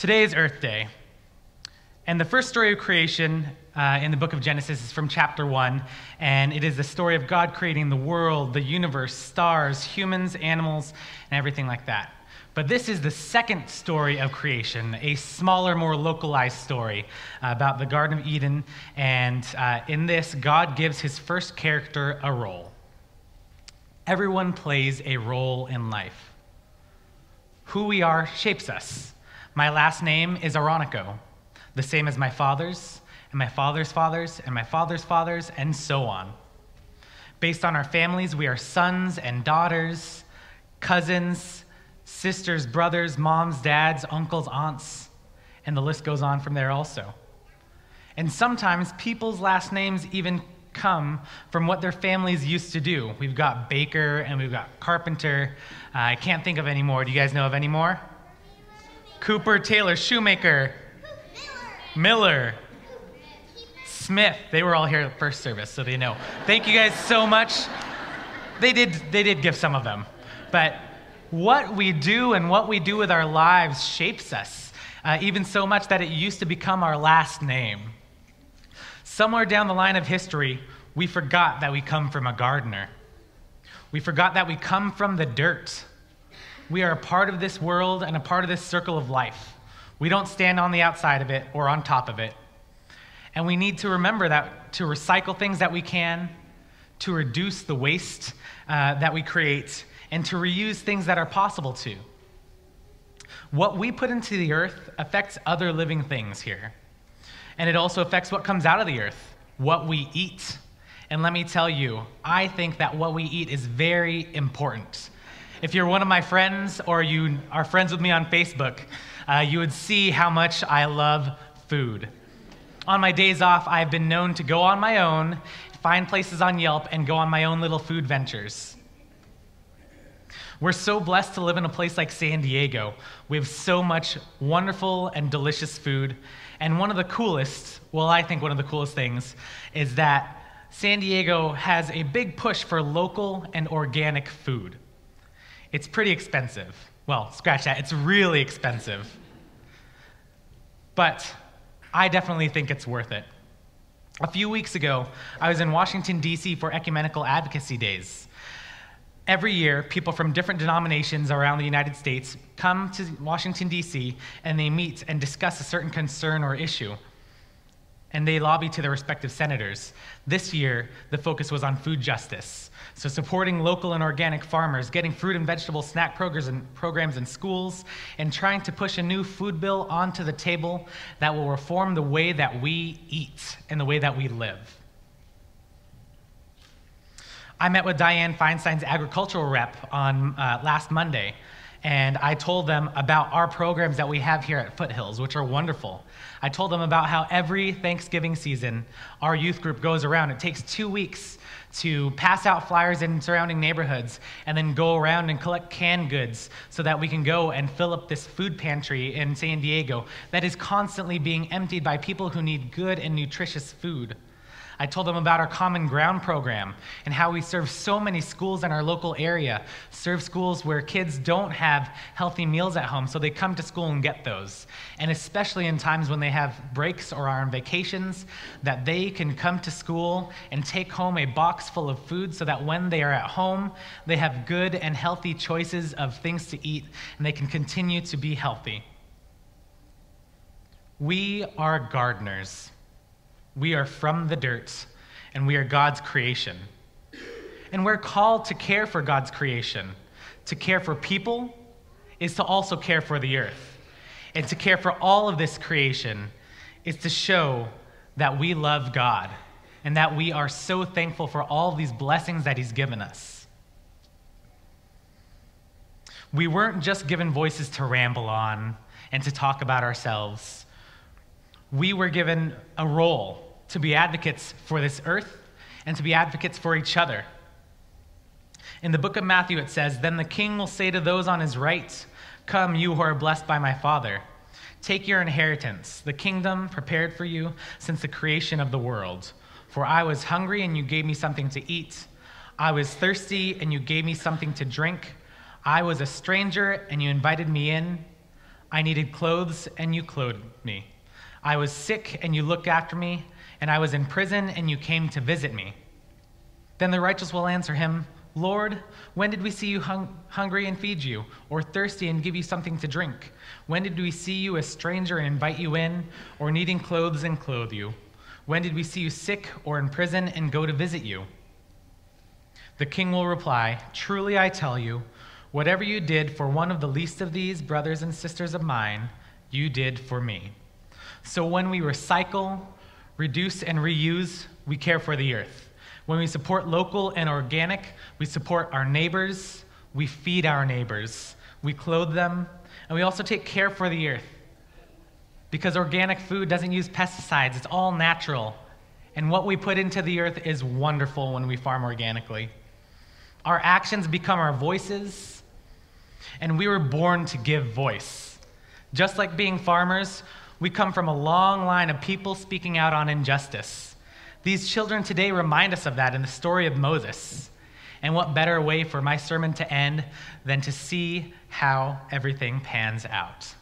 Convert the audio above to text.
Today is Earth Day, and the first story of creation in the book of Genesis is from chapter 1, and it is the story of God creating the world, the universe, stars, humans, animals, and everything like that. But this is the second story of creation, a smaller, more localized story about the Garden of Eden, and in this, God gives his first character a role. Everyone plays a role in life. Who we are shapes us. My last name is Aranico, the same as my father's, and my father's fathers, and my father's fathers, and so on. Based on our families, we are sons and daughters, cousins, sisters, brothers, moms, dads, uncles, aunts, and the list goes on from there also. And sometimes people's last names even come from what their families used to do. We've got Baker and we've got Carpenter. I can't think of any more. Do you guys know of any more? Cooper, Taylor, Shoemaker, Miller, Smith. They were all here at first service, so they know. Thank you guys so much. They did give some of them. But what we do and what we do with our lives shapes us, even so much that it used to become our last name. Somewhere down the line of history, we forgot that we come from a gardener. We forgot that we come from the dirt. We are a part of this world and a part of this circle of life. We don't stand on the outside of it or on top of it. And we need to remember that to recycle things that we can, to reduce the waste that we create, and to reuse things that are possible to. What we put into the earth affects other living things here. And it also affects what comes out of the earth, what we eat. And let me tell you, I think that what we eat is very important. If you're one of my friends or you are friends with me on Facebook, you would see how much I love food. On my days off, I've been known to go on my own, find places on Yelp, and go on my own little food ventures. We're so blessed to live in a place like San Diego. We have so much wonderful and delicious food. And one of the coolest, well, I think one of the coolest things is that San Diego has a big push for local and organic food. It's pretty expensive. Well, scratch that, it's really expensive. But I definitely think it's worth it. A few weeks ago, I was in Washington, D.C. for Ecumenical Advocacy Days. Every year, people from different denominations around the United States come to Washington, D.C., and they meet and discuss a certain concern or issue. And they lobby to their respective senators. This year, the focus was on food justice. So supporting local and organic farmers, getting fruit and vegetable snack programs in schools, and trying to push a new food bill onto the table that will reform the way that we eat and the way that we live. I met with Diane Feinstein's agricultural rep on last Monday, and I told them about our programs that we have here at Foothills, which are wonderful. I told them about how every Thanksgiving season, our youth group goes around. It takes 2 weeks to pass out flyers in surrounding neighborhoods and then go around and collect canned goods so that we can go and fill up this food pantry in San Diego that is constantly being emptied by people who need good and nutritious food. I told them about our Common Ground program and how we serve so many schools in our local area, serve schools where kids don't have healthy meals at home, so they come to school and get those. And especially in times when they have breaks or are on vacations, that they can come to school and take home a box full of food so that when they are at home, they have good and healthy choices of things to eat, and they can continue to be healthy. We are gardeners. We are from the dirt, and we are God's creation. And we're called to care for God's creation. To care for people is to also care for the earth. And to care for all of this creation is to show that we love God and that we are so thankful for all of these blessings that he's given us. We weren't just given voices to ramble on and to talk about ourselves. We were given a role to be advocates for this earth and to be advocates for each other. In the book of Matthew, it says, "Then the king will say to those on his right, 'Come, you who are blessed by my Father. Take your inheritance, the kingdom prepared for you since the creation of the world. For I was hungry, and you gave me something to eat. I was thirsty, and you gave me something to drink. I was a stranger, and you invited me in. I needed clothes, and you clothed me. I was sick, and you looked after me, and I was in prison, and you came to visit me. Then the righteous will answer him, Lord, when did we see you hungry and feed you, or thirsty and give you something to drink? When did we see you a stranger and invite you in, or needing clothes and clothe you? When did we see you sick or in prison and go to visit you? The king will reply, truly I tell you, whatever you did for one of the least of these brothers and sisters of mine, you did for me. So when we recycle, reduce, and reuse, we care for the earth. When we support local and organic, we support our neighbors, we feed our neighbors, we clothe them, and we also take care for the earth. Because organic food doesn't use pesticides, it's all natural. And what we put into the earth is wonderful when we farm organically. Our actions become our voices, and we were born to give voice. Just like being farmers, we come from a long line of people speaking out on injustice. These children today remind us of that in the story of Moses. And what better way for my sermon to end than to see how everything pans out.